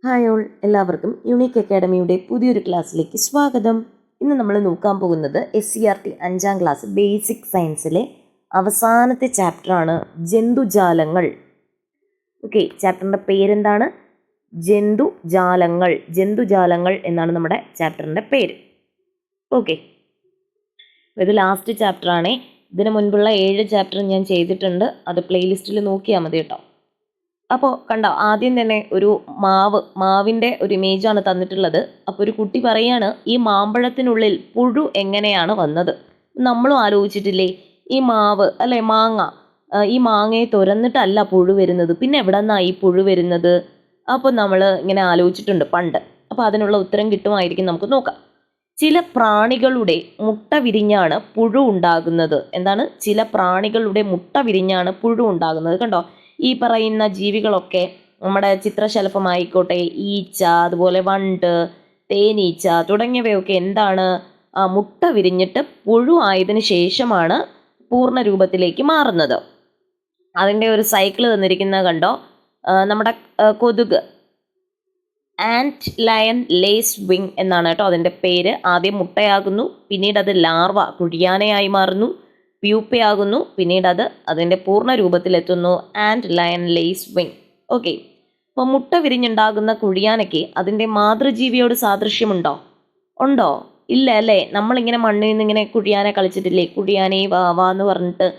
Hi all, എല്ലാവർക്കും unique അക്കാഡമിയുടെ പുതിയൊരു ക്ലാസ്സിലേക്ക് സ്വാഗതം. ഇന്ന് നമ്മൾ നോക്കാൻ പോകുന്നത് SCERT 5ാം ക്ലാസ് ബേസിക് സയൻസിലെ അവസാനത്തെ ചാപ്റ്ററാണ് ജന്തുജാലങ്ങൾ. ഓക്കെ, ചാപ്റ്ററിൻ്റെ പേരെന്താണ്? ജന്തുജാലങ്ങൾ എന്നാണ് നമ്മുടെ ചാപ്റ്ററിൻ്റെ പേര്. ഓക്കെ, ഇത് ലാസ്റ്റ് ചാപ്റ്ററാണേ. ഇതിന് മുൻപുള്ള 7 ചാപ്റ്റർ ഞാൻ ചെയ്തിട്ടുണ്ട്. അത് പ്ലേലിസ്റ്റിൽ നോക്കിയാൽ മതി കേട്ടോ. അപ്പോൾ കണ്ടോ, ആദ്യം തന്നെ ഒരു മാവിൻ്റെ ഒരു ഇമേജാണ് തന്നിട്ടുള്ളത്. അപ്പോൾ ഒരു കുട്ടി പറയാണ്, ഈ മാമ്പഴത്തിനുള്ളിൽ പുഴു എങ്ങനെയാണ് വന്നത്? നമ്മളും ആലോചിച്ചിട്ടില്ലേ, ഈ മാവ് അല്ലെ മാങ്ങ, ഈ മാങ്ങയെ തുരന്നിട്ടല്ല പുഴു വരുന്നത്, പിന്നെ എവിടെ നിന്നാണ് ഈ പുഴു വരുന്നത്? അപ്പോൾ നമ്മൾ ഇങ്ങനെ ആലോചിച്ചിട്ടുണ്ട് പണ്ട്. അപ്പോൾ അതിനുള്ള ഉത്തരം കിട്ടുമായിരിക്കും, നമുക്ക് നോക്കാം. ചില പ്രാണികളുടെ മുട്ട വിരിഞ്ഞാണ് പുഴു ഉണ്ടാകുന്നത്. എന്താണ്? ചില പ്രാണികളുടെ മുട്ട വിരിഞ്ഞാണ് പുഴു ഉണ്ടാകുന്നത്. കണ്ടോ, ഈ പറയുന്ന ജീവികളൊക്കെ നമ്മുടെ ചിത്രശലഭമായിക്കോട്ടെ, ഈച്ച, അതുപോലെ വണ്ട്, തേനീച്ച തുടങ്ങിയവയൊക്കെ എന്താണ്? മുട്ട വിരിഞ്ഞിട്ട് പുഴു ആയതിനു ശേഷമാണ് പൂർണ്ണ രൂപത്തിലേക്ക് മാറുന്നത്. അതിൻ്റെ ഒരു സൈക്കിൾ തന്നിരിക്കുന്നത് കണ്ടോ. നമ്മുടെ കൊതുക് ആൻറ്റ് ലയൺ ലേസ് വിങ് എന്നാണ് കേട്ടോ അതിൻ്റെ പേര്. ആദ്യം മുട്ടയാകുന്നു, പിന്നീട് അത് ലാർവ കുഴിയാനയായി മാറുന്നു, പ്യൂപ്പയാകുന്നു, പിന്നീട് അത് അതിൻ്റെ പൂർണ്ണ രൂപത്തിലെത്തുന്നു, ant lion lacewing. Okay, അപ്പോൾ മുട്ട വിരിഞ്ഞുണ്ടാകുന്ന കുഴിയാനയ്ക്ക് അതിൻ്റെ മാതൃജീവിയോട് സാദൃശ്യമുണ്ടോ? ഉണ്ടോ? ഇല്ല അല്ലേ. നമ്മളിങ്ങനെ മണ്ണിൽ നിന്ന് ഇങ്ങനെ കുഴിയാനെ കളിച്ചിട്ടില്ലേ, കുഴിയാനെ വാ എന്ന് പറഞ്ഞിട്ട്.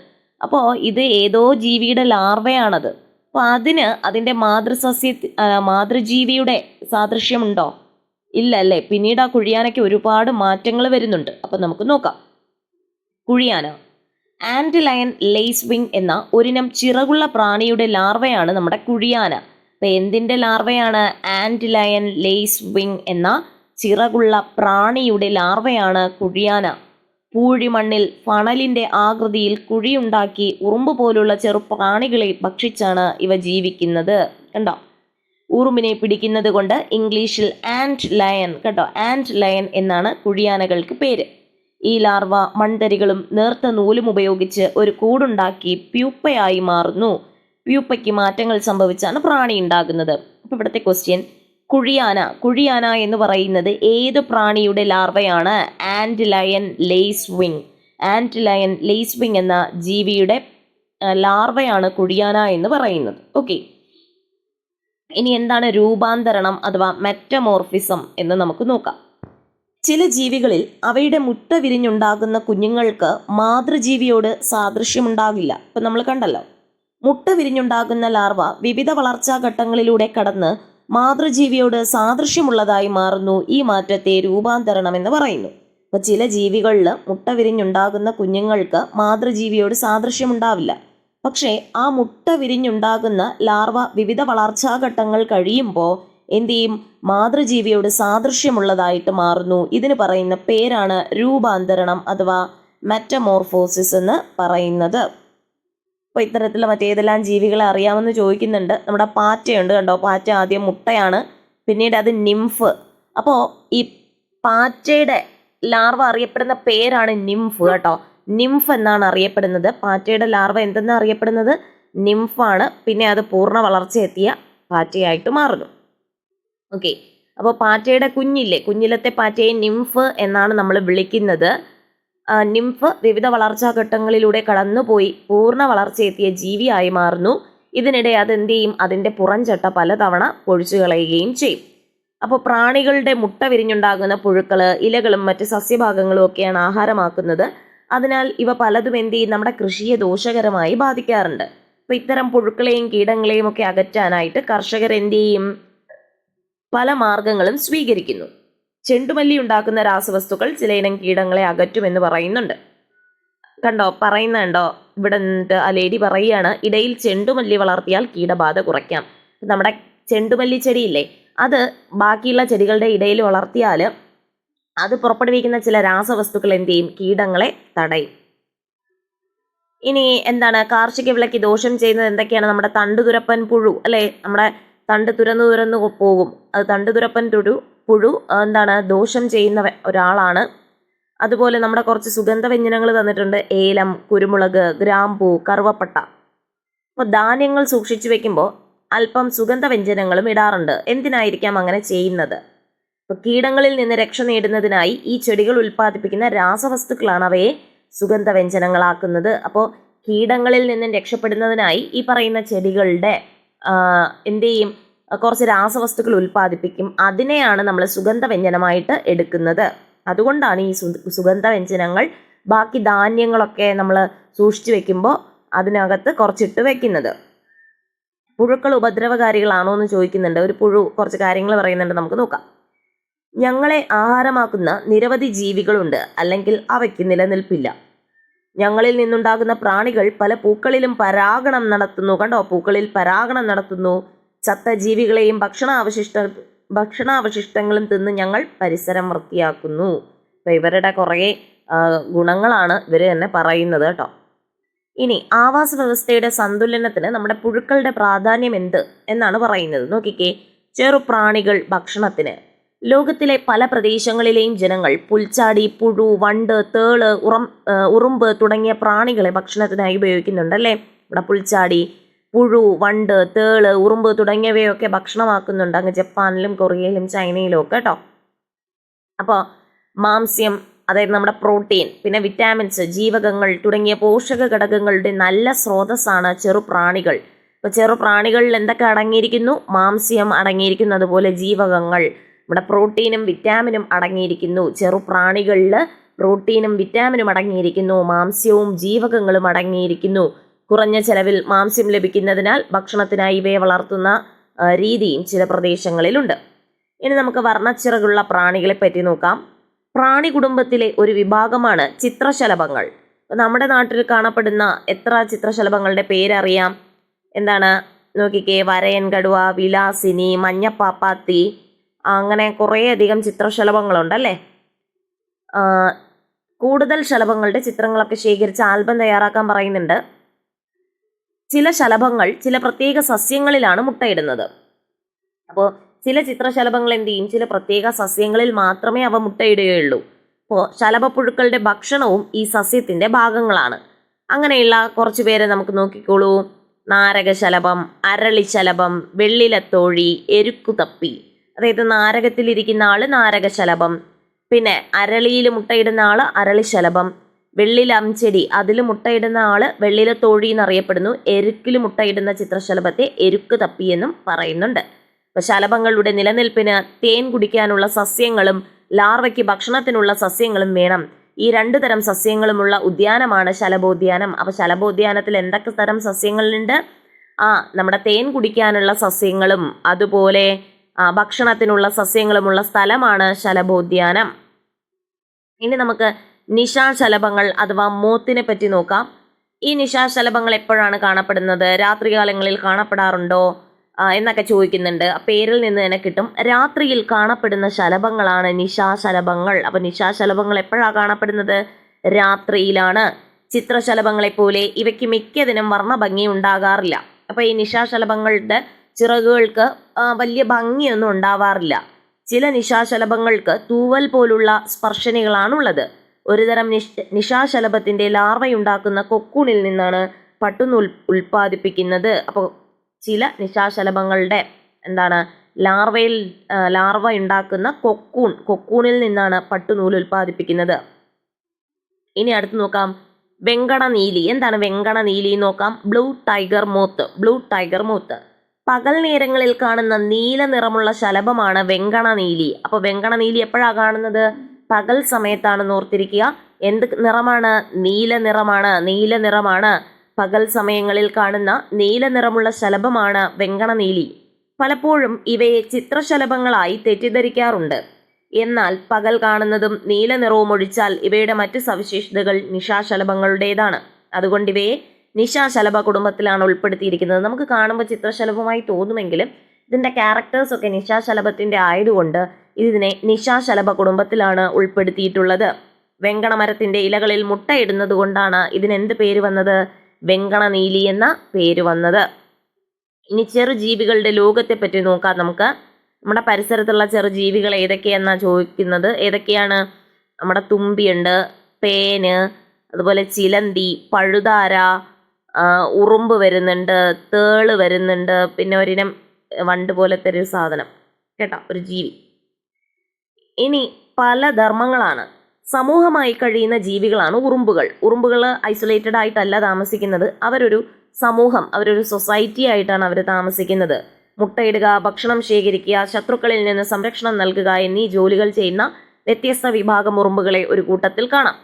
അപ്പോൾ ഇത് ഏതോ ജീവിയുടെ ലാർവയാണത്. അപ്പോൾ അതിന് അതിൻ്റെ മാതൃജീവിയുടെ സാദൃശ്യമുണ്ടോ? ഇല്ല അല്ലേ. പിന്നീട് ആ കുഴിയാനയ്ക്ക് ഒരുപാട് മാറ്റങ്ങൾ വരുന്നുണ്ട്. അപ്പോൾ നമുക്ക് നോക്കാം. കുഴിയാന ആൻറ്റ് ലയൺ ലേസ് വിങ് എന്ന ഒരിനം ചിറകുള്ള പ്രാണിയുടെ ലാർവയാണ് നമ്മുടെ കുഴിയാന. അപ്പം എന്തിൻ്റെ ലാർവയാണ്? ആൻറ്റ് ലയൺ ലേസ് വിങ് എന്ന ചിറകുള്ള പ്രാണിയുടെ ലാർവയാണ് കുഴിയാന. പൂഴിമണ്ണിൽ ഫണലിൻ്റെ ആകൃതിയിൽ കുഴിയുണ്ടാക്കി ഉറുമ്പ് പോലുള്ള ചെറു പ്രാണികളെ ഭക്ഷിച്ചാണ് ഇവ ജീവിക്കുന്നത്. കണ്ടോ, ഉറുമ്പിനെ പിടിക്കുന്നത് കൊണ്ട് ഇംഗ്ലീഷിൽ ആൻറ്റ് ലയൺ, കേട്ടോ, ആൻറ്റ് ലയൺ എന്നാണ് കുഴിയാനകൾക്ക് പേര്. ഈ ലാർവ മൺതരികളും നേർത്ത നൂലും ഉപയോഗിച്ച് ഒരു കൂടുണ്ടാക്കി പ്യൂപ്പയായി മാറുന്നു. പ്യൂപ്പയ്ക്ക് മാറ്റങ്ങൾ സംഭവിച്ചാണ് പ്രാണി ഉണ്ടാകുന്നത്. അപ്പോൾ ഇവിടുത്തെ ക്വസ്റ്റ്യൻ, കുഴിയാന എന്ന് പറയുന്നത് ഏത് പ്രാണിയുടെ ലാർവയാണ്? Ant lion lacewing. Ant lion lacewing എന്ന ജീവിയുടെ ലാർവയാണ് കുഴിയാന എന്ന് പറയുന്നത്. ഓക്കെ, ഇനി എന്താണ് രൂപാന്തരണം അഥവാ മെറ്റമോർഫിസം എന്ന് നമുക്ക് നോക്കാം. ചില ജീവികളിൽ അവയുടെ മുട്ട വിരിഞ്ഞുണ്ടാകുന്ന കുഞ്ഞുങ്ങൾക്ക് മാതൃജീവിയോട് സാദൃശ്യമുണ്ടാകില്ല. ഇപ്പം നമ്മൾ കണ്ടല്ലോ, മുട്ട വിരിഞ്ഞുണ്ടാകുന്ന ലാർവ വിവിധ വളർച്ചാ ഘട്ടങ്ങളിലൂടെ കടന്ന് മാതൃജീവിയോട് സാദൃശ്യമുള്ളതായി മാറുന്നു. ഈ മാറ്റത്തെ രൂപാന്തരണം എന്ന് പറയുന്നു. അപ്പോൾ ചില ജീവികളിൽ മുട്ട വിരിഞ്ഞുണ്ടാകുന്ന കുഞ്ഞുങ്ങൾക്ക് മാതൃജീവിയോട് സാദൃശ്യമുണ്ടാവില്ല. പക്ഷേ ആ മുട്ട വിരിഞ്ഞുണ്ടാകുന്ന ലാർവ വിവിധ വളർച്ചാ ഘട്ടങ്ങൾ കഴിയുമ്പോൾ എന്ത് ചെയ്യും? മാതൃജീവിയോട് സാദൃശ്യമുള്ളതായിട്ട് മാറുന്നു. ഇതിന് പറയുന്ന പേരാണ് രൂപാന്തരണം അഥവാ മെറ്റമോർഫോസിസ് എന്ന് പറയുന്നത്. അപ്പോൾ ഇത്തരത്തിലുള്ള മറ്റേതെല്ലാം ജീവികളെ അറിയാമെന്ന് ചോദിക്കുന്നുണ്ട്. നമ്മുടെ പാറ്റയുണ്ട്, കണ്ടോ. പാറ്റ ആദ്യം മുട്ടയാണ്, പിന്നീട് അത് നിംഫ്. അപ്പോൾ ഈ പാറ്റയുടെ ലാർവ അറിയപ്പെടുന്ന പേരാണ് നിംഫ്, കേട്ടോ. നിംഫ് എന്നാണ് അറിയപ്പെടുന്നത്. പാറ്റയുടെ ലാർവ എന്തെന്നാണ് അറിയപ്പെടുന്നത്? നിംഫാണ്. പിന്നെ അത് പൂർണ്ണ വളർച്ചയെത്തിയ പാറ്റയായിട്ട് മാറുന്നു. ഓക്കെ, അപ്പോൾ പാറ്റയുടെ കുഞ്ഞിലത്തെ പാറ്റയെ നിംഫ് എന്നാണ് നമ്മൾ വിളിക്കുന്നത്. നിംഫ് വിവിധ വളർച്ചാ ഘട്ടങ്ങളിലൂടെ കടന്നുപോയി പൂർണ്ണ വളർച്ചയെത്തിയ ജീവിയായി മാറുന്നു. ഇതിനിടെ അതെന്ത് ചെയ്യും? അതിൻ്റെ പുറംചട്ട പലതവണ പൊഴിച്ചു കളയുകയും ചെയ്യും. അപ്പോൾ പ്രാണികളുടെ മുട്ട വിരിഞ്ഞുണ്ടാകുന്ന പുഴുക്കൾ ഇലകളും മറ്റ് സസ്യഭാഗങ്ങളും ഒക്കെയാണ് ആഹാരമാക്കുന്നത്. അതിനാൽ ഇവ പലതും എന്ത് ചെയ്യും? നമ്മുടെ കൃഷിയെ ദോഷകരമായി ബാധിക്കാറുണ്ട്. അപ്പോൾ ഇത്തരം പുഴുക്കളെയും കീടങ്ങളെയും ഒക്കെ അകറ്റാനായിട്ട് കർഷകർ എന്ത് ചെയ്യും? പല മാർഗങ്ങളും സ്വീകരിക്കുന്നു. ചെണ്ടുമല്ലി ഉണ്ടാക്കുന്ന രാസവസ്തുക്കൾ ചിലയിനം കീടങ്ങളെ അകറ്റുമെന്ന് പറയുന്നുണ്ട്. പറയുന്നുണ്ടോ ഇവിടെ നിന്നിട്ട് ആ ലേഡി പറയുകയാണ്, ഇടയിൽ ചെണ്ടുമല്ലി വളർത്തിയാൽ കീടബാധ കുറയ്ക്കാം. നമ്മുടെ ചെണ്ടുമല്ലി ചെടിയില്ലേ, അത് ബാക്കിയുള്ള ചെടികളുടെ ഇടയിൽ വളർത്തിയാൽ അത് പുറപ്പെടുവിക്കുന്ന ചില രാസവസ്തുക്കൾ എന്ത് ചെയ്യും? കീടങ്ങളെ തടയും. ഇനി എന്താണ് കാർഷിക വിളയ്ക്ക് ദോഷം ചെയ്യുന്നത് എന്തൊക്കെയാണ്? നമ്മുടെ തണ്ടുതുരപ്പൻ പുഴു അല്ലേ, നമ്മുടെ തണ്ട് തുരന്നു പോകും. അത് തണ്ടുതുരപ്പൻ പുഴു എന്താണ് ദോഷം ചെയ്യുന്ന ഒരാളാണ്. അതുപോലെ നമ്മുടെ കുറച്ച് സുഗന്ധവ്യഞ്ജനങ്ങൾ തന്നിട്ടുണ്ട്. ഏലം, കുരുമുളക്, ഗ്രാമ്പൂ, കറുവപ്പട്ട. അപ്പോൾ ധാന്യങ്ങൾ സൂക്ഷിച്ചു വെക്കുമ്പോൾ അല്പം സുഗന്ധവ്യഞ്ജനങ്ങളും ഇടാറുണ്ട്. എന്തിനായിരിക്കാം അങ്ങനെ ചെയ്യുന്നത്? ഇപ്പൊ കീടങ്ങളിൽ നിന്ന് രക്ഷ നേടുന്നതിനായി ഈ ചെടികൾ ഉൽപ്പാദിപ്പിക്കുന്ന രാസവസ്തുക്കളാണ് അവയെ സുഗന്ധവ്യഞ്ജനങ്ങളാക്കുന്നത്. അപ്പോൾ കീടങ്ങളിൽ നിന്നും രക്ഷപ്പെടുന്നതിനായി ഈ പറയുന്ന ചെടികളുടെ എന്ത് ചെയ്യും, കുറച്ച് രാസവസ്തുക്കൾ ഉൽപ്പാദിപ്പിക്കും. അതിനെയാണ് നമ്മൾ സുഗന്ധവ്യഞ്ജനമായിട്ട് എടുക്കുന്നത്. അതുകൊണ്ടാണ് ഈ സുഗന്ധവ്യഞ്ജനങ്ങൾ ബാക്കി ധാന്യങ്ങളൊക്കെ നമ്മൾ സൂക്ഷിച്ചു വെക്കുമ്പോൾ അതിനകത്ത് കുറച്ചിട്ട് വെക്കുന്നത്. പുഴുക്കൾ ഉപദ്രവകാരികളാണോ എന്ന് ചോദിക്കുന്നുണ്ട്. ഒരു പുഴു കുറച്ച് കാര്യങ്ങൾ പറയുന്നുണ്ട്, നമുക്ക് നോക്കാം. ഞങ്ങളെ ആഹാരമാക്കുന്ന നിരവധി ജീവികളുണ്ട്, അല്ലെങ്കിൽ അവയ്ക്ക് നിലനിൽപ്പില്ല. ഞങ്ങളിൽ നിന്നുണ്ടാകുന്ന പ്രാണികൾ പല പൂക്കളിലും പരാഗണം നടത്തുന്നു. കണ്ടോ, പൂക്കളിൽ പരാഗണം നടത്തുന്നു. ചത്ത ജീവികളെയും ഭക്ഷണാവശിഷ്ടങ്ങളും തിന്ന് ഞങ്ങൾ പരിസരം വൃത്തിയാക്കുന്നു. അപ്പൊ ഇവരുടെ കുറേ ഗുണങ്ങളാണ് ഇവർ തന്നെ പറയുന്നത് കേട്ടോ. ഇനി ആവാസ വ്യവസ്ഥയുടെ സന്തുലനത്തിന് നമ്മുടെ പുഴുക്കളുടെ പ്രാധാന്യം എന്ത് എന്നാണ് പറയുന്നത്. നോക്കിക്കേ, ചെറുപ്രാണികൾ ഭക്ഷണത്തിന്. ലോകത്തിലെ പല പ്രദേശങ്ങളിലെയും ജനങ്ങൾ പുൽച്ചാടി, പുഴു, വണ്ട്, തേള്, ഉറുമ്പ് തുടങ്ങിയ പ്രാണികളെ ഭക്ഷണത്തിനായി ഉപയോഗിക്കുന്നുണ്ടല്ലേ. ഇവിടെ പുൽച്ചാടി, പുഴു, വണ്ട്, തേള്, ഉറുമ്പ് തുടങ്ങിയവയൊക്കെ ഭക്ഷണമാക്കുന്നുണ്ട് അങ്ങ് ജപ്പാനിലും കൊറിയയിലും ചൈനയിലും ഒക്കെ കേട്ടോ. അപ്പോൾ മാംസ്യം, അതായത് നമ്മുടെ പ്രോട്ടീൻ, പിന്നെ വിറ്റാമിൻസ്, ജീവകങ്ങൾ തുടങ്ങിയ പോഷക ഘടകങ്ങളുടെ നല്ല സ്രോതസ്സാണ് ചെറുപ്രാണികൾ. ഇപ്പോൾ ചെറുപ്രാണികളിൽ എന്തൊക്കെ അടങ്ങിയിരിക്കുന്നു? മാംസ്യം അടങ്ങിയിരിക്കുന്നു, അതുപോലെ ജീവകങ്ങൾ, നമ്മുടെ പ്രോട്ടീനും വിറ്റാമിനും അടങ്ങിയിരിക്കുന്നു. ചെറുപ്രാണികളിൽ പ്രോട്ടീനും വിറ്റാമിനും അടങ്ങിയിരിക്കുന്നു, മാംസ്യവും ജീവകങ്ങളും അടങ്ങിയിരിക്കുന്നു. കുറഞ്ഞ ചെലവിൽ മാംസ്യം ലഭിക്കുന്നതിനാൽ ഭക്ഷണത്തിനായി ഇവയെ വളർത്തുന്ന രീതിയും ചില പ്രദേശങ്ങളിലുണ്ട്. ഇനി നമുക്ക് വർണ്ണച്ചിറകുള്ള പ്രാണികളെ പറ്റി നോക്കാം. പ്രാണി കുടുംബത്തിലെ ഒരു വിഭാഗമാണ് ചിത്രശലഭങ്ങൾ. നമ്മുടെ നാട്ടിൽ കാണപ്പെടുന്ന എത്ര ചിത്രശലഭങ്ങളുടെ പേരറിയാം? എന്താണ്? നോക്കിക്കേ, വരയൻ കടുവ, വിലാസിനി, മഞ്ഞപ്പാപ്പാത്തി, അങ്ങനെ കുറേയധികം ചിത്രശലഭങ്ങളുണ്ടല്ലേ. കൂടുതൽ ശലഭങ്ങളുടെ ചിത്രങ്ങളൊക്കെ ശേഖരിച്ച് ആൽബം തയ്യാറാക്കാൻ പറയുന്നുണ്ട്. ചില ശലഭങ്ങൾ ചില പ്രത്യേക സസ്യങ്ങളിലാണ് മുട്ടയിടുന്നത്. അപ്പോൾ ചില ചിത്രശലഭങ്ങൾ എന്ത് ചെയ്യും? ചില പ്രത്യേക സസ്യങ്ങളിൽ മാത്രമേ അവ മുട്ടയിടുകയുള്ളൂ. അപ്പോൾ ശലഭപ്പുഴുക്കളുടെ ഭക്ഷണവും ഈ സസ്യത്തിന്റെ ഭാഗങ്ങളാണ്. അങ്ങനെയുള്ള കുറച്ച് പേരെ നമുക്ക് നോക്കിക്കോളൂ. നാരകശലഭം, അരളിശലഭം, വെള്ളിലത്തോഴി, എരുക്കുതപ്പി. അതായത് നാരകത്തിലിരിക്കുന്ന ആള് നാരകശലഭം, പിന്നെ അരളിയിൽ മുട്ടയിടുന്ന ആള് അരളിശലഭം, വെള്ളിലംചെടി അതിൽ മുട്ടയിടുന്ന ആള് വെള്ളിലത്തോഴി എന്നറിയപ്പെടുന്നു. എരുക്കിൽ മുട്ടയിടുന്ന ചിത്രശലഭത്തെ എരുക്ക് തപ്പി എന്നും പറയുന്നുണ്ട്. അപ്പൊ ശലഭങ്ങളുടെ നിലനിൽപ്പിന് തേൻ കുടിക്കാനുള്ള സസ്യങ്ങളും ലാർവയ്ക്ക് ഭക്ഷണത്തിനുള്ള സസ്യങ്ങളും വേണം. ഈ രണ്ടു തരം സസ്യങ്ങളുമുള്ള ഉദ്യാനമാണ് ശലഭോദ്യാനം. അപ്പൊ ശലഭോദ്യാനത്തിൽ എന്തൊക്കെ തരം സസ്യങ്ങളുണ്ട്? നമ്മുടെ തേൻ കുടിക്കാനുള്ള സസ്യങ്ങളും അതുപോലെ ഭക്ഷണത്തിനുള്ള സസ്യങ്ങളുമുള്ള സ്ഥലമാണ് ശലഭോദ്യാനം. ഇനി നമുക്ക് നിശാശലഭങ്ങൾ അഥവാ മോത്തിനെ പറ്റി നോക്കാം. ഈ നിശാശലഭങ്ങൾ എപ്പോഴാണ് കാണപ്പെടുന്നത്? രാത്രികാലങ്ങളിൽ കാണപ്പെടാറുണ്ടോ എന്നൊക്കെ ചോദിക്കുന്നുണ്ട്. പേരിൽ നിന്ന് തന്നെ കിട്ടും. രാത്രിയിൽ കാണപ്പെടുന്ന ശലഭങ്ങളാണ് നിശാശലഭങ്ങൾ. അപ്പൊ നിശാശലഭങ്ങൾ എപ്പോഴാണ് കാണപ്പെടുന്നത്? രാത്രിയിലാണ്. ചിത്രശലഭങ്ങളെ പോലെ ഇവയ്ക്ക് മിക്കതിനും വർണ്ണഭംഗി ഉണ്ടാകാറില്ല. അപ്പൊ ഈ നിശാശലഭങ്ങളുടെ ചിറകുകൾക്ക് വലിയ ഭംഗിയൊന്നും ഉണ്ടാവാറില്ല. ചില നിശാശലഭങ്ങൾക്ക് തൂവൽ പോലുള്ള സ്പർശനികളാണുള്ളത്. ഒരുതരം നിശാശലഭത്തിന്റെ ലാർവയുണ്ടാക്കുന്ന കൊക്കൂണിൽ നിന്നാണ് പട്ടുനൂൽ ഉൽപ്പാദിപ്പിക്കുന്നത്. അപ്പോൾ ചില നിശാശലഭങ്ങളുടെ ലാർവ ഉണ്ടാക്കുന്ന കൊക്കൂണിൽ നിന്നാണ് പട്ടുനൂൽ ഉൽപ്പാദിപ്പിക്കുന്നത്. ഇനി അടുത്ത് നോക്കാം, വെങ്കണനീലി. എന്താണ് വെങ്കണനീലി നോക്കാം. Blue tiger moth. പകൽ നേരങ്ങളിൽ കാണുന്ന നീല നിറമുള്ള ശലഭമാണ് വെങ്കണനീലി. അപ്പോൾ വെങ്കണനീലി എപ്പോഴാണ് കാണുന്നത്? പകൽ സമയത്താണ്. ഓർത്തിരിക്കുക. എന്ത് നിറമാണ്? നീല നിറമാണ്. പകൽ സമയങ്ങളിൽ കാണുന്ന നീല നിറമുള്ള ശലഭമാണ് വെങ്കണനീലി. പലപ്പോഴും ഇവയെ ചിത്രശലഭങ്ങളായി തെറ്റിദ്ധരിക്കാറുണ്ട്. എന്നാൽ പകൽ കാണുന്നതും നീല നിറവും ഒഴിച്ചാൽ ഇവയുടെ മറ്റ് സവിശേഷതകൾ നിശാശലഭങ്ങളുടേതാണ്. അതുകൊണ്ട് ഇവയെ നിശാശലഭ കുടുംബത്തിലാണ് ഉൾപ്പെടുത്തിയിരിക്കുന്നത്. നമുക്ക് കാണുമ്പോൾ ചിത്രശലഭമായി തോന്നുമെങ്കിലും ഇതിന്റെ ക്യാരക്ടേഴ്സ് ഒക്കെ നിശാശലഭത്തിന്റെ ആയതുകൊണ്ട് ഇതിനെ നിശാശലഭ കുടുംബത്തിലാണ് ഉൾപ്പെടുത്തിയിട്ടുള്ളത്. വെങ്കണമരത്തിന്റെ ഇലകളിൽ മുട്ടയിടുന്നത് കൊണ്ടാണ് ഇതിനെന്ത് പേര് വന്നത്? വെങ്കണനീലി എന്ന പേര് വന്നത്. ഇനി ചെറുജീവികളുടെ ലോകത്തെ പറ്റി നോക്കാം നമുക്ക്. നമ്മുടെ പരിസരത്തുള്ള ചെറുജീവികൾ ഏതൊക്കെയാണെന്നാണ് ചോദിക്കുന്നത്. ഏതൊക്കെയാണ്? നമ്മുടെ തുമ്പിയുണ്ട്, പേന്, അതുപോലെ ചിലന്തി, പഴുതാര, ഉറുമ്പ് വരുന്നുണ്ട്, തേള് വരുന്നുണ്ട്, പിന്നെ ഒരിനം വണ്ട് പോലത്തെ ഒരു സാധനം കേട്ടോ, ഒരു ജീവി. ഇനി പല ധർമ്മങ്ങളാണ്. സമൂഹമായി കഴിയുന്ന ജീവികളാണ് ഉറുമ്പുകൾ. ഉറുമ്പുകൾ ഐസൊലേറ്റഡ് ആയിട്ടല്ല താമസിക്കുന്നത്, അവരൊരു സമൂഹം, അവരൊരു സൊസൈറ്റി ആയിട്ടാണ് അവർ താമസിക്കുന്നത്. മുട്ടയിടുക, ഭക്ഷണം ശേഖരിക്കുക, ശത്രുക്കളിൽ നിന്ന് സംരക്ഷണം നൽകുക എന്നീ ജോലികൾ ചെയ്യുന്ന വ്യത്യസ്ത വിഭാഗം ഉറുമ്പുകളെ ഒരു കൂട്ടത്തിൽ കാണാം.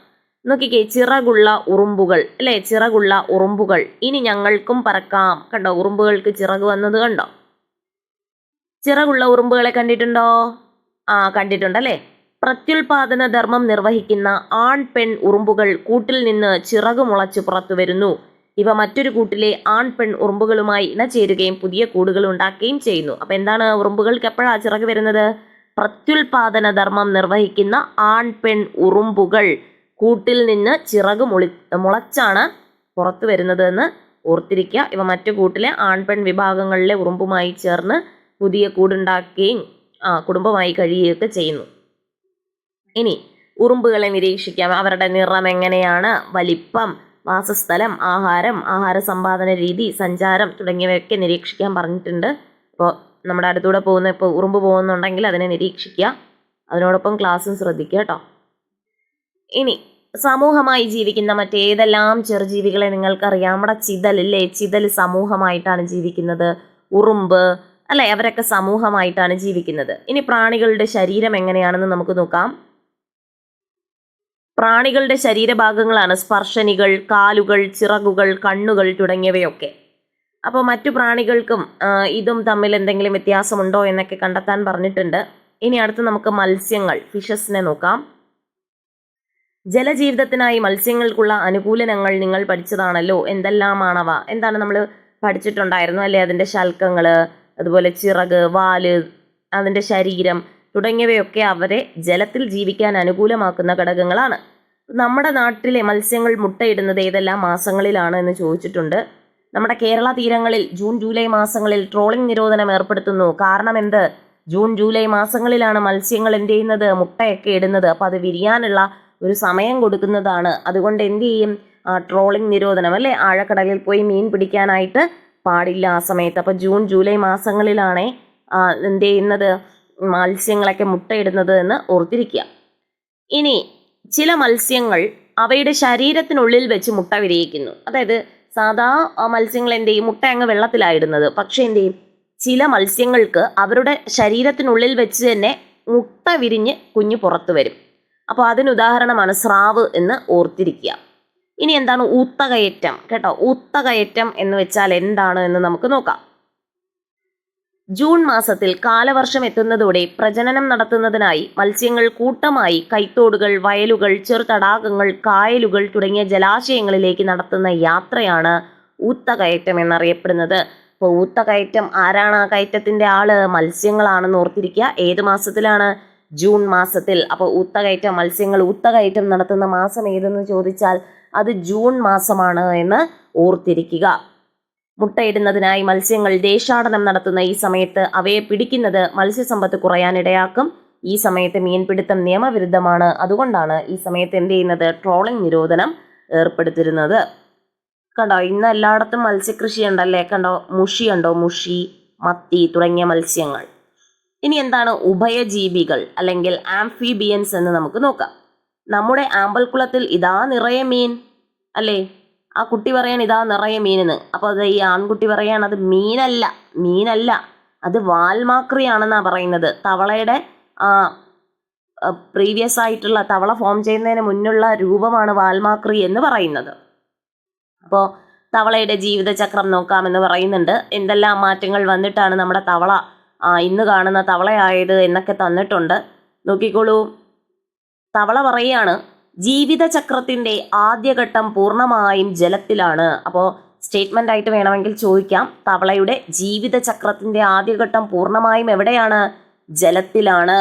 നോക്കിക്കേ, ചിറകുള്ള ഉറുമ്പുകൾ അല്ലേ, ചിറകുള്ള ഉറുമ്പുകൾ. ഇനി ഞങ്ങൾക്കും പറക്കാം. കണ്ടോ, ഉറുമ്പുകൾക്ക് ചിറക് വന്നത് കണ്ടോ? ചിറകുള്ള ഉറുമ്പുകളെ കണ്ടിട്ടുണ്ടോ? കണ്ടിട്ടുണ്ടല്ലേ. പ്രത്യുൽപാദന ധർമ്മം നിർവഹിക്കുന്ന ആൺ പെൺ ഉറുമ്പുകൾ കൂട്ടിൽ നിന്ന് ചിറകു മുളച്ചു പുറത്തു വരുന്നു. ഇവ മറ്റൊരു കൂട്ടിലെ ആൺ പെൺ ഉറുമ്പുകളുമായി ഇണചേരുകയും പുതിയ കൂടുകൾ ഉണ്ടാക്കുകയും ചെയ്യുന്നു. അപ്പൊ എന്താണ്, ഉറുമ്പുകൾക്ക് എപ്പോഴാണ് ചിറക് വരുന്നത്? പ്രത്യുൽപാദന ധർമ്മം നിർവഹിക്കുന്ന ആൺ പെൺ ഉറുമ്പുകൾ കൂട്ടിൽ നിന്ന് ചിറക് മുളച്ചാണ് പുറത്തു വരുന്നത് എന്ന് ഓർത്തിരിക്കുക. ഇവ മറ്റു കൂട്ടിലെ ആൺപെൺ വിഭാഗങ്ങളിലെ ഉറുമ്പുമായി ചേർന്ന് പുതിയ കൂടുണ്ടാക്കുകയും കുടുംബമായി കഴിയുകയൊക്കെ ചെയ്യുന്നു. ഇനി ഉറുമ്പുകളെ നിരീക്ഷിക്കാം. അവരുടെ നിറം എങ്ങനെയാണ്, വലിപ്പം, വാസസ്ഥലം, ആഹാരം, ആഹാര സമ്പാദന രീതി, സഞ്ചാരം തുടങ്ങിയവയൊക്കെ നിരീക്ഷിക്കാൻ പറഞ്ഞിട്ടുണ്ട്. അപ്പോൾ നമ്മുടെ അടുത്തൂടെ പോകുന്ന, ഇപ്പോൾ ഉറുമ്പ് പോകുന്നുണ്ടെങ്കിൽ അതിനെ നിരീക്ഷിക്കുക, അതിനോടൊപ്പം ക്ലാസ്സും ശ്രദ്ധിക്കുക കേട്ടോ. ഇനി സമൂഹമായി ജീവിക്കുന്ന മറ്റേതെല്ലാം ചെറുജീവികളെ നിങ്ങൾക്കറിയാം? നമ്മുടെ ചിതലില്ലേ, ചിതൽ സമൂഹമായിട്ടാണ് ജീവിക്കുന്നത്. ഉറുമ്പ് അല്ലെ, അവരൊക്കെ സമൂഹമായിട്ടാണ് ജീവിക്കുന്നത്. ഇനി പ്രാണികളുടെ ശരീരം എങ്ങനെയാണെന്ന് നമുക്ക് നോക്കാം. പ്രാണികളുടെ ശരീരഭാഗങ്ങളാണ് സ്പർശനികൾ, കാലുകൾ, ചിറകുകൾ, കണ്ണുകൾ തുടങ്ങിയവയൊക്കെ. അപ്പോൾ മറ്റു പ്രാണികൾക്കും ഇതും തമ്മിൽ എന്തെങ്കിലും വ്യത്യാസമുണ്ടോ എന്നൊക്കെ കണ്ടെത്താൻ പറഞ്ഞിട്ടുണ്ട്. ഇനി അടുത്ത് നമുക്ക് മത്സ്യങ്ങൾ, ഫിഷസിനെ നോക്കാം. ജലജീവിതത്തിനായി മത്സ്യങ്ങൾക്കുള്ള അനുകൂലനങ്ങൾ നിങ്ങൾ പഠിച്ചതാണല്ലോ. എന്തെല്ലാമാണവ? എന്താണ് നമ്മൾ പഠിച്ചിട്ടുണ്ടായിരുന്നു അല്ലേ? അതിൻ്റെ ശൽക്കങ്ങൾ, അതുപോലെ ചിറക്, വാല്, അതിൻ്റെ ശരീരം തുടങ്ങിയവയൊക്കെ അവരെ ജലത്തിൽ ജീവിക്കാൻ അനുകൂലമാക്കുന്ന ഘടകങ്ങളാണ്. നമ്മുടെ നാട്ടിലെ മത്സ്യങ്ങൾ മുട്ടയിടുന്നത് ഏതെല്ലാം മാസങ്ങളിലാണ് എന്ന് ചോദിച്ചിട്ടുണ്ട്. നമ്മുടെ കേരള തീരങ്ങളിൽ ജൂൺ ജൂലൈ മാസങ്ങളിൽ ട്രോളിംഗ് നിരോധനം ഏർപ്പെടുത്തുന്നു. കാരണം എന്ത്? ജൂൺ ജൂലൈ മാസങ്ങളിലാണ് മത്സ്യങ്ങൾ എന്ത് ചെയ്യുന്നത്? മുട്ടയൊക്കെ ഇടുന്നത്. അപ്പോൾ അത് വിരിയാനുള്ള ഒരു സമയം കൊടുക്കുന്നതാണ്. അതുകൊണ്ട് എന്ത് ചെയ്യും? ട്രോളിംഗ് നിരോധനം അല്ലേ, ആഴക്കടലിൽ പോയി മീൻ പിടിക്കാനായിട്ട് പാടില്ല ആ സമയത്ത്. അപ്പോൾ ജൂൺ ജൂലൈ മാസങ്ങളിലാണ് എന്ത് ചെയ്യുന്നത്? മത്സ്യങ്ങളൊക്കെ മുട്ടയിടുന്നത് എന്ന് ഓർത്തിരിക്കുക. ഇനി ചില മത്സ്യങ്ങൾ അവയുടെ ശരീരത്തിനുള്ളിൽ വെച്ച് മുട്ട വിരിയിക്കുന്നു. അതായത് സാധാ മത്സ്യങ്ങൾ എന്ത് ചെയ്യും? മുട്ട അങ്ങ് വെള്ളത്തിലായിടുന്നത്. പക്ഷെ എന്ത് ചെയ്യും? ചില മത്സ്യങ്ങൾക്ക് അവരുടെ ശരീരത്തിനുള്ളിൽ വെച്ച് തന്നെ മുട്ട വിരിഞ്ഞ് കുഞ്ഞ് പുറത്തു വരും. അപ്പോൾ അതിനുദാഹരണമാണ് സ്രാവ് എന്ന് ഓർത്തിരിക്കുക. ഇനി എന്താണ് ഊത്തകയറ്റം? കേട്ടോ, ഊത്തകയറ്റം എന്ന് വെച്ചാൽ എന്താണ് എന്ന് നമുക്ക് നോക്കാം. ജൂൺ മാസത്തിൽ കാലവർഷം എത്തുന്നതോടെ പ്രജനനം നടത്തുന്നതിനായി മത്സ്യങ്ങൾ കൂട്ടമായി കൈത്തോടുകൾ, വയലുകൾ, ചെറുതടാകങ്ങൾ, കായലുകൾ തുടങ്ങിയ ജലാശയങ്ങളിലേക്ക് നടത്തുന്ന യാത്രയാണ് ഊത്തകയറ്റം എന്നറിയപ്പെടുന്നത്. അപ്പോൾ ഊത്തകയറ്റം ആരാണ്? ആ കയറ്റത്തിൻ്റെ ആള് മത്സ്യങ്ങളാണെന്ന് ഓർത്തിരിക്കുക. ഏത് മാസത്തിലാണ്? ജൂൺ മാസത്തിൽ. അപ്പോൾ ഊത്തകയറ്റം, മത്സ്യങ്ങൾ ഊത്തകയറ്റം നടത്തുന്ന മാസം ഏതെന്ന് ചോദിച്ചാൽ അത് ജൂൺ മാസമാണ് എന്ന് ഓർത്തിരിക്കുക. മുട്ടയിടുന്നതിനായി മത്സ്യങ്ങൾ ദേശാടനം നടത്തുന്ന ഈ സമയത്ത് അവയെ പിടിക്കുന്നത് മത്സ്യസമ്പത്ത് കുറയാനിടയാക്കും. ഈ സമയത്ത് മീൻപിടുത്തം നിയമവിരുദ്ധമാണ്. അതുകൊണ്ടാണ് ഈ സമയത്ത് എന്ത് ചെയ്യുന്നത്? ട്രോളിംഗ് നിരോധനം ഏർപ്പെടുത്തിയിരുന്നത്. കണ്ടോ, ഇന്ന് എല്ലായിടത്തും മത്സ്യകൃഷി ഉണ്ടല്ലേ. കണ്ടോ, മുഷി ഉണ്ടോ? മുഷി, മത്തി തുടങ്ങിയ മത്സ്യങ്ങൾ. ഇനി എന്താണ് ഉഭയജീവികൾ അല്ലെങ്കിൽ ആംഫീബിയൻസ് എന്ന് നമുക്ക് നോക്കാം. നമ്മുടെ ആമ്പൽക്കുളത്തിൽ ഇതാ നിറയെ മീൻ അല്ലേ. ആ കുട്ടി പറയാൻ ഇതാ നിറയെ മീനെന്ന്. അപ്പോൾ അത് ഈ ആൺകുട്ടി പറയാണ് അത് മീനല്ല, അത് വാൽമാക്രിയാണെന്നാണ് പറയുന്നത്. തവളയുടെ പ്രീവിയസ് ആയിട്ടുള്ള, തവള ഫോം ചെയ്യുന്നതിന് മുന്നുള്ള രൂപമാണ് വാൽമാക്രി എന്ന് പറയുന്നത്. അപ്പോൾ തവളയുടെ ജീവിതചക്രം നോക്കാമെന്ന് പറയുന്നുണ്ട്. എന്തെല്ലാം മാറ്റങ്ങൾ വന്നിട്ടാണ് നമ്മുടെ തവള ഇന്ന് കാണുന്ന തവളയായത് എന്നൊക്കെ തന്നിട്ടുണ്ട്. നോക്കിക്കോളൂ, തവള പറയാണ് ജീവിതചക്രത്തിൻ്റെ ആദ്യഘട്ടം പൂർണ്ണമായും ജലത്തിലാണ്. അപ്പോൾ സ്റ്റേറ്റ്മെൻ്റ് ആയിട്ട് വേണമെങ്കിൽ ചോദിക്കാം, തവളയുടെ ജീവിതചക്രത്തിൻ്റെ ആദ്യഘട്ടം പൂർണ്ണമായും എവിടെയാണ്? ജലത്തിലാണ്.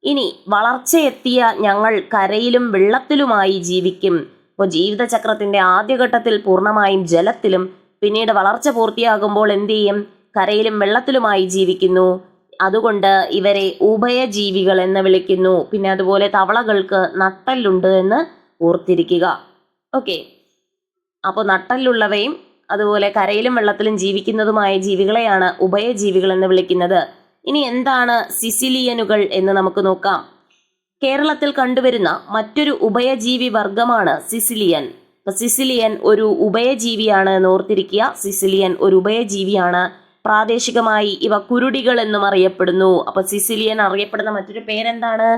ഇനി വളർച്ചയെത്തിയ ഞങ്ങൾ കരയിലും വെള്ളത്തിലുമായി ജീവിക്കും. അപ്പോൾ ജീവിതചക്രത്തിൻ്റെ ആദ്യഘട്ടത്തിൽ പൂർണ്ണമായും ജലത്തിലും, പിന്നീട് വളർച്ച പൂർത്തിയാകുമ്പോൾ എന്ത് ചെയ്യും? കരയിലും വെള്ളത്തിലുമായി ജീവിക്കുന്നു. അതുകൊണ്ട് ഇവരെ ഉഭയജീവികൾ എന്ന് വിളിക്കുന്നു. പിന്നെ അതുപോലെ തവളകൾക്ക് നട്ടെല്ലുണ്ട് എന്ന് ഓർത്തിരിക്കുക. ഓക്കെ, അപ്പോൾ നട്ടലുള്ളവയും അതുപോലെ കരയിലും വെള്ളത്തിലും ജീവിക്കുന്നതുമായ ജീവികളെയാണ് ഉഭയജീവികൾ എന്ന് വിളിക്കുന്നത്. ഇനി എന്താണ് സിസിലിയനുകൾ എന്ന് നമുക്ക് നോക്കാം. കേരളത്തിൽ കണ്ടുവരുന്ന മറ്റൊരു ഉഭയജീവി വർഗമാണ് സിസിലിയൻ. അപ്പൊ സിസിലിയൻ ഒരു ഉഭയജീവിയാണ് എന്ന് ഓർത്തിരിക്കുക. സിസിലിയൻ ഒരു ഉഭയജീവിയാണ്. പ്രാദേശികമായി ഇവ കുരുടികൾ എന്നും അറിയപ്പെടുന്നു. അപ്പൊ സിസിലിയൻ അറിയപ്പെടുന്ന മറ്റൊരു പേരെന്താണ്?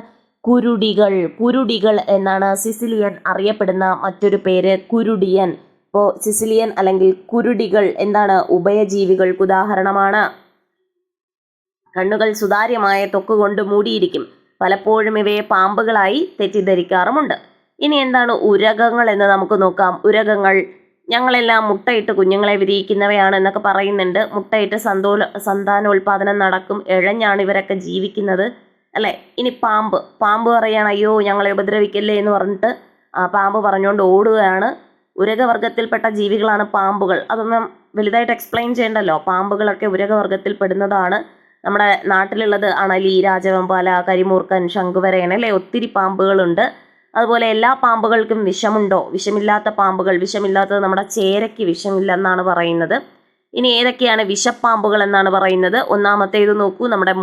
കുരുടികൾ. കുരുടികൾ എന്നാണ് സിസിലിയൻ അറിയപ്പെടുന്ന മറ്റൊരു പേര്, കുരുടിയൻ. അപ്പോൾ സിസിലിയൻ അല്ലെങ്കിൽ കുരുടികൾ എന്താണ്? ഉഭയജീവികൾക്ക് ഉദാഹരണമാണ്. കണ്ണുകൾ സുതാര്യമായ ത്വക്ക് കൊണ്ട് മൂടിയിരിക്കും. പലപ്പോഴും ഇവയെ പാമ്പുകളായി തെറ്റിദ്ധരിക്കാറുമുണ്ട്. ഇനി എന്താണ് ഉരകങ്ങൾ എന്ന് നമുക്ക് നോക്കാം. ഉരകങ്ങൾ ഞങ്ങളെല്ലാം മുട്ടയിട്ട് കുഞ്ഞുങ്ങളെ വിരിയിക്കുന്നവയാണ് എന്നൊക്കെ പറയുന്നുണ്ട്. മുട്ടയിട്ട് സന്താനോൽപാദനം നടക്കും. ഇഴഞ്ഞാണ് ഇവരൊക്കെ ജീവിക്കുന്നത്, അല്ലേ? ഇനി പാമ്പ് പറയാണ് അയ്യോ ഞങ്ങളെ ഉപദ്രവിക്കല്ലേ എന്ന് പറഞ്ഞിട്ട് പാമ്പ് പറഞ്ഞുകൊണ്ട് ഓടുകയാണ്. ഉരകവർഗത്തിൽപ്പെട്ട ജീവികളാണ് പാമ്പുകൾ. അതൊന്നും വലുതായിട്ട് എക്സ്പ്ലെയിൻ ചെയ്യണ്ടല്ലോ. പാമ്പുകളൊക്കെ ഉരകവർഗത്തിൽ പെടുന്നതാണ്. നമ്മുടെ നാട്ടിലുള്ളത് അണലി, രാജവെമ്പാല, കരിമൂർക്കൻ, ശംഖുവരയൻ, അല്ലേ? ഒത്തിരി പാമ്പുകളുണ്ട്. അതുപോലെ എല്ലാ പാമ്പുകൾക്കും വിഷമുണ്ടോ? വിഷമില്ലാത്ത പാമ്പുകൾ. വിഷമില്ലാത്തത് നമ്മുടെ ചേരയ്ക്ക് വിഷമില്ലെന്നാണ് പറയുന്നത്. ഇനി ഏതൊക്കെയാണ് വിഷപ്പാമ്പുകൾ എന്നാണ് പറയുന്നത്? ഒന്നാമത്തേത് നോക്കൂ, നമ്മുടെ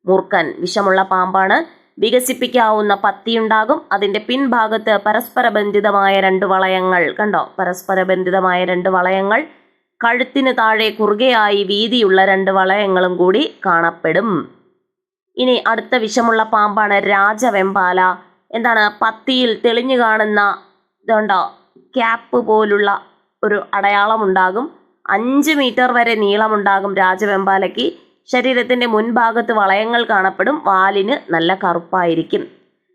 മൂർഖൻ വിഷമുള്ള പാമ്പാണ്. വികസിപ്പിക്കാവുന്ന പത്തിയുണ്ടാകും. അതിൻ്റെ പിൻഭാഗത്ത് പരസ്പര ബന്ധിതമായ 2 വളയങ്ങൾ കണ്ടോ? പരസ്പര ബന്ധിതമായ 2 വളയങ്ങൾ. കഴുത്തിന് താഴെ കുറുകയായി വീതിയുള്ള 2 വളയങ്ങളും കൂടി കാണപ്പെടും. ഇനി അടുത്ത വിഷമുള്ള പാമ്പാണ് രാജവെമ്പാല. എന്താണ്? പത്തിയിൽ തെളിഞ്ഞു കാണുന്ന ഇതുണ്ടോ, ക്യാപ്പ് പോലുള്ള ഒരു അടയാളം ഉണ്ടാകും. 5 മീറ്റർ വരെ നീളമുണ്ടാകും രാജവെമ്പാലയ്ക്ക്. ശരീരത്തിന്റെ മുൻഭാഗത്ത് വളയങ്ങൾ കാണപ്പെടും. വാലിന് നല്ല കറുപ്പായിരിക്കും.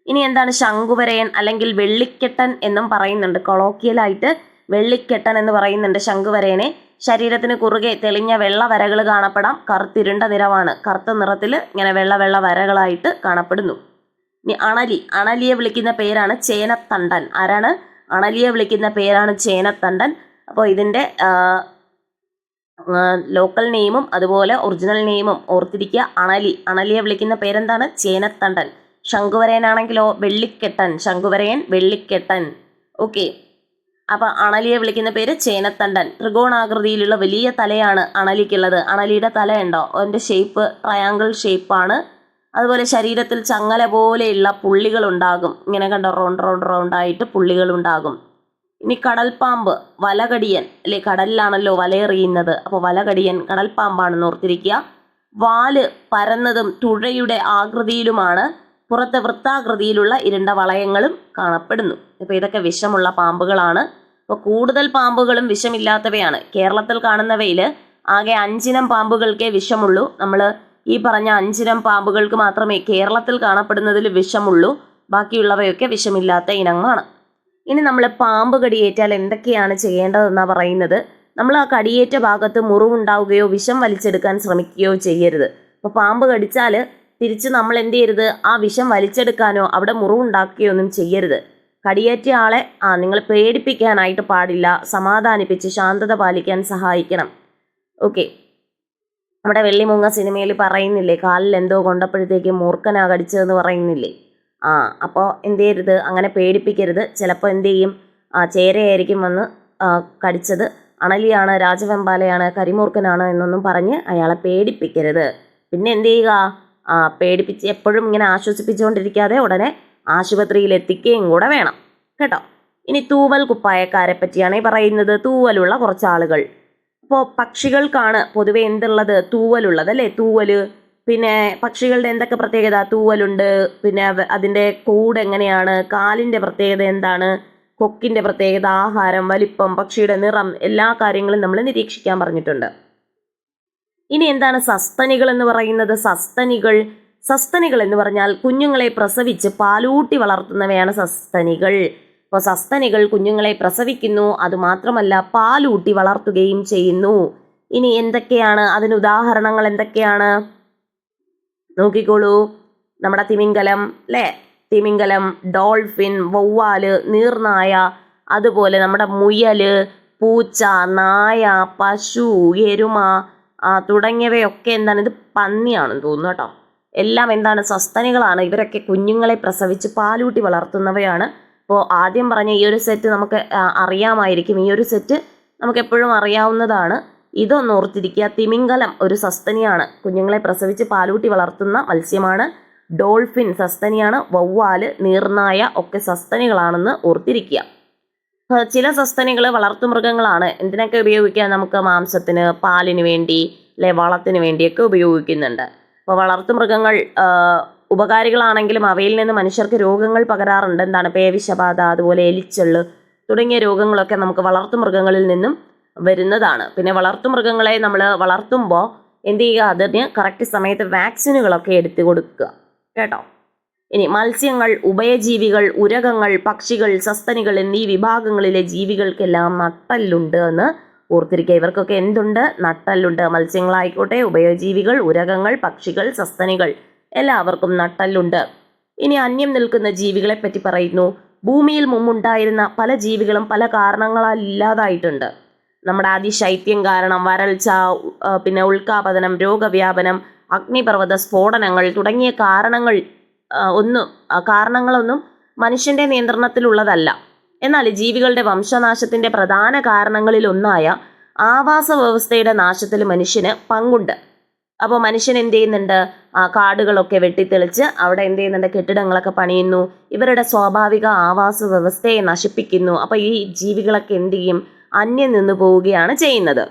ഇനി എന്താണ്? ശംഖുവരയൻ അല്ലെങ്കിൽ വെള്ളിക്കെട്ടൻ എന്നും പറയുന്നുണ്ട്. കൊളോക്കിയലായിട്ട് വെള്ളിക്കെട്ടൻ എന്ന് പറയുന്നുണ്ട് ശംഖുവരയനെ. ശരീരത്തിന് കുറുകെ തെളിഞ്ഞ വെള്ള വരകൾ കാണപ്പെടാം. കറുത്തിരുണ്ട നിറമാണ്. കറുത്ത നിറത്തിൽ ഇങ്ങനെ വെള്ള വരകളായിട്ട് കാണപ്പെടുന്നു. ഇനി അണലിയെ വിളിക്കുന്ന പേരാണ് ചേനത്തണ്ടൻ. ആരാണ്? അണലിയെ വിളിക്കുന്ന പേരാണ് ചേനത്തണ്ടൻ. അപ്പോൾ ഇതിൻ്റെ ലോക്കൽ നെയിമും അതുപോലെ ഒറിജിനൽ നെയിമും ഓർത്തിരിക്കുക. അണലിയെ വിളിക്കുന്ന പേരെന്താണ്? ചേനത്തണ്ടൻ. ശംഖുവരയനാണെങ്കിലോ വെള്ളിക്കെട്ടൻ. ശംഖുവരയൻ, വെള്ളിക്കെട്ടൻ. ഓക്കെ. അപ്പം അണലിയെ വിളിക്കുന്ന പേര് ചേനത്തണ്ടൻ. ത്രികോണാകൃതിയിലുള്ള വലിയ തലയാണ് അണലിക്കുള്ളത്. അണലിയുടെ തല ഉണ്ടോ? അതിൻ്റെ ഷേപ്പ് ട്രയാങ്കിൾ ഷേപ്പാണ്. അതുപോലെ ശരീരത്തിൽ ചങ്ങല പോലെയുള്ള പുള്ളികൾ ഉണ്ടാകും. ഇങ്ങനെ കണ്ടോ, റൗണ്ട് ആയിട്ട് പുള്ളികൾ ഉണ്ടാകും. ഇനി കടൽപ്പാമ്പ്, വലകടിയൻ, അല്ലെ? കടലിലാണല്ലോ വലയെറിയുന്നത്. അപ്പോൾ വലകടിയൻ കടൽപ്പാമ്പാണെന്ന് ഓർത്തിരിക്കുക. വാല് പരന്നതും തുഴയുടെ ആകൃതിയിലുമാണ്. പുറത്ത് വൃത്താകൃതിയിലുള്ള ഇരുണ്ട വളയങ്ങളും കാണപ്പെടുന്നു. അപ്പോൾ ഇതൊക്കെ വിഷമുള്ള പാമ്പുകളാണ്. അപ്പോൾ കൂടുതൽ പാമ്പുകളും വിഷമില്ലാത്തവയാണ്. കേരളത്തിൽ കാണുന്നവയിൽ ആകെ 5 ഇനം പാമ്പുകൾക്കേ വിഷമുള്ളൂ. നമ്മൾ ഈ പറഞ്ഞ 5 ഇനം പാമ്പുകൾക്ക് മാത്രമേ കേരളത്തിൽ കാണപ്പെടുന്നതിൽ വിഷമുള്ളൂ. ബാക്കിയുള്ളവയൊക്കെ വിഷമില്ലാത്ത ഇനങ്ങളാണ്. ഇനി നമ്മൾ പാമ്പ് കടിയേറ്റാൽ എന്തൊക്കെയാണ് ചെയ്യേണ്ടതെന്നാണ് പറയുന്നത്. നമ്മൾ ആ കടിയേറ്റ ഭാഗത്ത് മുറിവുണ്ടാവുകയോ വിഷം വലിച്ചെടുക്കാൻ ശ്രമിക്കുകയോ ചെയ്യരുത്. അപ്പോൾ പാമ്പ് കടിച്ചാൽ തിരിച്ച് നമ്മൾ എന്ത് ചെയ്യരുത്? ആ വിഷം വലിച്ചെടുക്കാനോ അവിടെ മുറിവുണ്ടാക്കുകയോ ഒന്നും ചെയ്യരുത്. കടിയേറ്റ ആളെ നിങ്ങൾ പേടിപ്പിക്കാനായിട്ട് പാടില്ല. സമാധാനിപ്പിച്ച് ശാന്തത പാലിക്കാൻ സഹായിക്കണം. ഓക്കെ. നമ്മുടെ വെള്ളിമുങ്ങ സിനിമയിൽ പറയുന്നില്ലേ, കാലിൽ എന്തോ കൊണ്ടപ്പോഴത്തേക്ക് മൂർഖനാ കടിച്ചതെന്ന് പറയുന്നില്ലേ? അപ്പോൾ എന്ത് ചെയ്യരുത്? അങ്ങനെ പേടിപ്പിക്കരുത്. ചിലപ്പോൾ എന്ത് ചെയ്യും? ചേരയായിരിക്കും വന്ന് കടിച്ചത്, അണലിയാണ്, രാജവെമ്പാലയാണ്, കരിമൂർഖനാണ് എന്നൊന്നും പറഞ്ഞ് അയാളെ പേടിപ്പിക്കരുത്. പിന്നെ എന്ത് ചെയ്യുക? പേടിപ്പിച്ച് എപ്പോഴും ഇങ്ങനെ ആശ്വസിപ്പിച്ചുകൊണ്ടിരിക്കാതെ ഉടനെ ആശുപത്രിയിൽ എത്തിക്കുകയും കൂടെ വേണം കേട്ടോ. ഇനി തൂവൽ കുപ്പായക്കാരെ പറ്റിയാണ് ഈ പറയുന്നത്. തൂവലുള്ള കുറച്ച് ആളുകൾ. അപ്പോൾ പക്ഷികൾക്കാണ് പൊതുവെ എന്തുള്ളത്? തൂവലുള്ളത്, അല്ലേ? തൂവല്. പിന്നെ പക്ഷികളുടെ എന്തൊക്കെ പ്രത്യേകത? തൂവലുണ്ട്. പിന്നെ അതിൻ്റെ കൂട് എങ്ങനെയാണ്? കാലിൻ്റെ പ്രത്യേകത എന്താണ്? കൊക്കിൻ്റെ പ്രത്യേകത, ആഹാരം, വലിപ്പം, പക്ഷിയുടെ നിറം, എല്ലാ കാര്യങ്ങളും നമ്മൾ നിരീക്ഷിക്കാൻ പറഞ്ഞിട്ടുണ്ട്. ഇനി എന്താണ് സസ്തനികൾ എന്ന് പറയുന്നത്? സസ്തനികൾ എന്ന് പറഞ്ഞാൽ കുഞ്ഞുങ്ങളെ പ്രസവിച്ച് പാലൂട്ടി വളർത്തുന്നവയാണ് സസ്തനികൾ. അപ്പോൾ സസ്തനികൾ കുഞ്ഞുങ്ങളെ പ്രസവിക്കുന്നു, അതുമാത്രമല്ല പാലൂട്ടി വളർത്തുകയും ചെയ്യുന്നു. ഇനി എന്തൊക്കെയാണ് അതിന് ഉദാഹരണങ്ങൾ? എന്തൊക്കെയാണ് നോക്കിക്കോളൂ. നമ്മുടെ തിമിംഗലം, അല്ലേ? തിമിംഗലം, ഡോൾഫിൻ, വവ്വാല്, നീർനായ, അതുപോലെ നമ്മുടെ മുയൽ, പൂച്ച, നായ, പശു, എരുമ തുടങ്ങിയവയൊക്കെ എന്താണ്? ഇത് പന്നിയാണെന്ന് തോന്നുന്നു കേട്ടോ. എല്ലാം എന്താണ്? സസ്തനികളാണ്. ഇവരൊക്കെ കുഞ്ഞുങ്ങളെ പ്രസവിച്ച് പാലൂട്ടി വളർത്തുന്നവയാണ്. അപ്പോൾ ആദ്യം പറഞ്ഞ ഈ ഒരു സെറ്റ് നമുക്ക് അറിയാമായിരിക്കും. ഈ ഒരു സെറ്റ് നമുക്ക് എപ്പോഴും അറിയാവുന്നതാണ്. ഇതൊന്ന് ഓർത്തിരിക്കുക. തിമിംഗലം ഒരു സസ്തനിയാണ്, കുഞ്ഞുങ്ങളെ പ്രസവിച്ച് പാലൂട്ടി വളർത്തുന്ന മത്സ്യമാണ്. ഡോൾഫിൻ സസ്തനിയാണ്. വവ്വാല്, നീർനായ ഒക്കെ സസ്തനികളാണെന്ന് ഓർത്തിരിക്കുക. ചില സസ്തനികൾ വളർത്തുമൃഗങ്ങളാണ്. എന്തിനൊക്കെ ഉപയോഗിക്കുക? നമുക്ക് മാംസത്തിന്, പാലിന് വേണ്ടി, അല്ലെ വളത്തിന് വേണ്ടിയൊക്കെ ഉപയോഗിക്കുന്നുണ്ട്. അപ്പോൾ വളർത്തുമൃഗങ്ങൾ ഉപകാരികളാണെങ്കിലും അവയിൽ നിന്ന് മനുഷ്യർക്ക് രോഗങ്ങൾ പകരാറുണ്ട്. എന്താണ്? പേവിഷബാധ, അതുപോലെ എലിച്ചെള്ള് തുടങ്ങിയ രോഗങ്ങളൊക്കെ നമുക്ക് വളർത്തുമൃഗങ്ങളിൽ നിന്നും വരുന്നതാണ്. പിന്നെ വളർത്തുമൃഗങ്ങളെ നമ്മൾ വളർത്തുമ്പോൾ എന്ത് ചെയ്യുക? അതിന് കറക്റ്റ് സമയത്ത് വാക്സിനുകളൊക്കെ എടുത്തു കൊടുക്കുക കേട്ടോ. ഇനി മത്സ്യങ്ങൾ, ഉഭയജീവികൾ, ഉരകങ്ങൾ, പക്ഷികൾ, സസ്തനികൾ എന്നീ വിഭാഗങ്ങളിലെ ജീവികൾക്കെല്ലാം നട്ടെല്ലുണ്ട് എന്ന് ഓർത്തിരിക്കുക. ഇവർക്കൊക്കെ എന്തുണ്ട്? നട്ടെല്ലുണ്ട്. മത്സ്യങ്ങളായിക്കോട്ടെ, ഉഭയജീവികൾ, ഉരകങ്ങൾ, പക്ഷികൾ, സസ്തനികൾ എല്ലാവർക്കും നട്ടെല്ലുണ്ട്. ഇനി അന്യം നിൽക്കുന്ന ജീവികളെ പറ്റി പറയുന്നു. ഭൂമിയിൽ മുമ്പുണ്ടായിരുന്ന പല ജീവികളും പല കാരണങ്ങളാൽ ഇല്ലാതായിട്ടുണ്ട്. നമ്മുടെ അതിശൈത്യം കാരണം, വരൾച്ച, പിന്നെ ഉൽക്കാപതനം, രോഗവ്യാപനം, അഗ്നിപർവ്വത സ്ഫോടനങ്ങൾ തുടങ്ങിയ കാരണങ്ങളൊന്നും മനുഷ്യന്റെ നിയന്ത്രണത്തിലുള്ളതല്ല. എന്നാൽ ജീവികളുടെ വംശനാശത്തിന്റെ പ്രധാന കാരണങ്ങളിലൊന്നായ ആവാസ വ്യവസ്ഥയുടെ നാശത്തിൽ മനുഷ്യന് പങ്കുണ്ട്. അപ്പോൾ മനുഷ്യൻ എന്ത് ചെയ്യുന്നുണ്ട്? കാടുകളൊക്കെ വെട്ടിത്തെളിച്ച് അവിടെ എന്ത് ചെയ്യുന്നുണ്ട്? കെട്ടിടങ്ങളൊക്കെ പണിയുന്നു. ഇവരുടെ സ്വാഭാവിക ആവാസ വ്യവസ്ഥയെ നശിപ്പിക്കുന്നു. അപ്പോൾ ഈ ജീവികളൊക്കെ എന്ത് ചെയ്യും? അന്യം നിന്ന് പോവുകയാണ് ചെയ്യുന്നത്.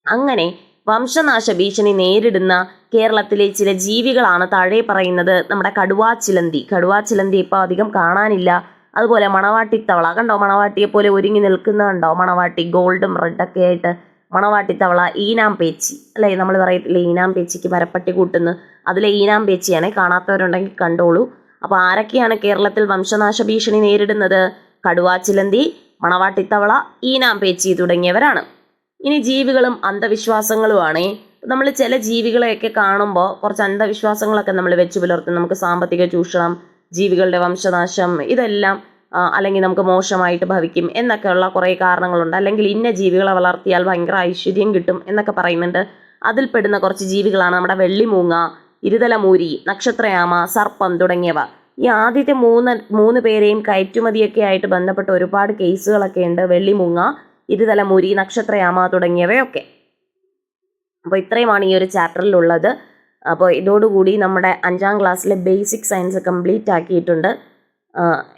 അങ്ങനെ വംശനാശ ഭീഷണി നേരിടുന്ന കേരളത്തിലെ ചില ജീവികളാണ് താഴെ പറയുന്നത്. നമ്മുടെ കടുവാച്ചിലന്തി ഇപ്പോൾ അധികം കാണാനില്ല. അതുപോലെ മണവാട്ടിത്തവള, കണ്ടോ? മണവാട്ടിയെ പോലെ ഒരുങ്ങി നിൽക്കുന്നുണ്ടോ? മണവാട്ടി ഗോൾഡും റെഡൊക്കെ ആയിട്ട് മണവാട്ടിത്തവള. ഈനാമ്പേച്ചി അല്ലേ, നമ്മൾ പറയത്തില്ലേ ഈനാമ്പേച്ചിക്ക് മരപ്പട്ടി കൂട്ടുന്നു, അതിലെ ഈനാമ്പേച്ചിയാണ്. കാണാത്തവരുണ്ടെങ്കിൽ കണ്ടോളൂ. അപ്പോൾ ആരൊക്കെയാണ് കേരളത്തിൽ വംശനാശ ഭീഷണി നേരിടുന്നത്? കടുവാച്ചിലന്തി, മണവാട്ടിത്തവള, ഈനാമ്പേച്ചി തുടങ്ങിയവരാണ്. ഇനി ജീവികളും അന്ധവിശ്വാസങ്ങളുമാണ്. നമ്മൾ ചില ജീവികളെയൊക്കെ കാണുമ്പോൾ കുറച്ച് അന്ധവിശ്വാസങ്ങളൊക്കെ നമ്മൾ വെച്ച് പുലർത്തും. നമുക്ക് സാമ്പത്തിക ചൂഷണം, ജീവികളുടെ വംശനാശം, ഇതെല്ലാം അല്ലെങ്കിൽ നമുക്ക് മോശമായിട്ട് ഭവിക്കും എന്നൊക്കെയുള്ള കുറേ കാരണങ്ങളുണ്ട്. അല്ലെങ്കിൽ ഇന്ന ജീവികളെ വളർത്തിയാൽ ഭയങ്കര ഐശ്വര്യം കിട്ടും എന്നൊക്കെ പറയുന്നുണ്ട്. അതിൽപ്പെടുന്ന കുറച്ച് ജീവികളാണ് നമ്മുടെ വെള്ളിമൂങ്ങ, ഇരുതലമൂരി, നക്ഷത്രയാമ, സർപ്പം തുടങ്ങിയവ. ഈ ആദ്യത്തെ മൂന്ന് പേരെയും കയറ്റുമതിയൊക്കെ ആയിട്ട് ബന്ധപ്പെട്ട ഒരുപാട് കേസുകളൊക്കെ ഉണ്ട്. വെള്ളിമൂങ്ങ, ഇരുതലമൂരി, നക്ഷത്രയാമ തുടങ്ങിയവയൊക്കെ. അപ്പോൾ ഇത്രയുമാണ് ഈ ഒരു ചാപ്റ്ററിലുള്ളത്. അപ്പോൾ ഇതോടുകൂടി നമ്മുടെ 5ാം ക്ലാസ്സിലെ ബേസിക് സയൻസ് കംപ്ലീറ്റ് ആക്കിയിട്ടുണ്ട്.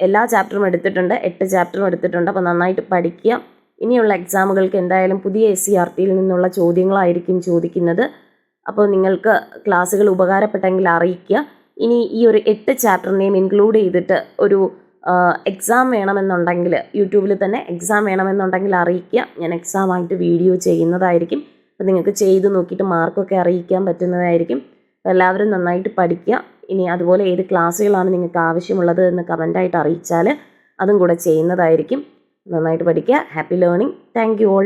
എല്ലാ ചാപ്റ്ററും എടുത്തിട്ടുണ്ട്, 8 ചാപ്റ്ററും എടുത്തിട്ടുണ്ട്. അപ്പോൾ നന്നായിട്ട് പഠിക്കുക. ഇനിയുള്ള എക്സാമുകൾക്ക് എന്തായാലും പുതിയ SCERTയിൽ നിന്നുള്ള ചോദ്യങ്ങളായിരിക്കും ചോദിക്കുന്നത്. അപ്പോൾ നിങ്ങൾക്ക് ക്ലാസ്സുകൾ ഉപകാരപ്പെട്ടെങ്കിൽ അറിയിക്കുക. ഇനി ഈ ഒരു 8 ചാപ്റ്ററിനെയും ഇൻക്ലൂഡ് ചെയ്തിട്ട് ഒരു എക്സാം വേണമെന്നുണ്ടെങ്കിൽ, യൂട്യൂബിൽ തന്നെ എക്സാം വേണമെന്നുണ്ടെങ്കിൽ അറിയിക്കുക. ഞാൻ എക്സാമായിട്ട് വീഡിയോ ചെയ്യുന്നതായിരിക്കും. അപ്പോൾ നിങ്ങൾക്ക് ചെയ്ത് നോക്കിയിട്ട് മാർക്കൊക്കെ അറിയിക്കാൻ പറ്റുന്നതായിരിക്കും. അപ്പോൾ എല്ലാവരും നന്നായിട്ട് പഠിക്കുക. ഇനി അതുപോലെ ഏത് ക്ലാസ്സുകളാണ് നിങ്ങൾക്ക് ആവശ്യമുള്ളത് എന്ന് കമൻറ്റായിട്ട് അറിയിച്ചാൽ അതും കൂടെ ചെയ്യുന്നതായിരിക്കും. നന്നായിട്ട് പഠിക്കുക. Happy learning. Thank you all.